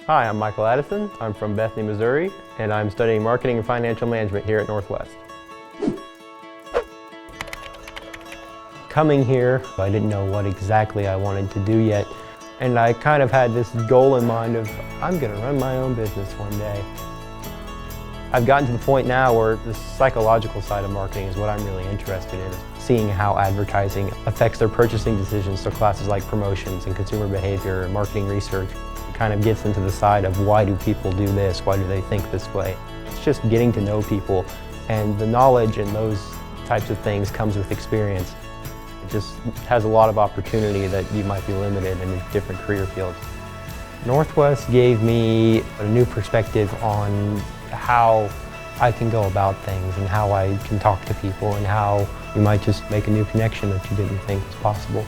Hi, I'm Michael Addison. I'm from Bethany, Missouri, and I'm studying marketing and financial management here at Northwest. Coming here, I didn't know what exactly I wanted to do yet, and I kind of had this goal in mind of, I'm going to run my own business one day. I've gotten to the point now where the psychological side of marketing is what I'm really interested in, seeing how advertising affects their purchasing decisions, so classes like promotions and consumer behavior and marketing research. Kind of gets into the side of why do people do this, why do they think this way. It's just getting to know people, and the knowledge and those types of things comes with experience. It just has a lot of opportunity that you might be limited in different career fields. Northwest gave me a new perspective on how I can go about things and how I can talk to people and how you might just make a new connection that you didn't think was possible.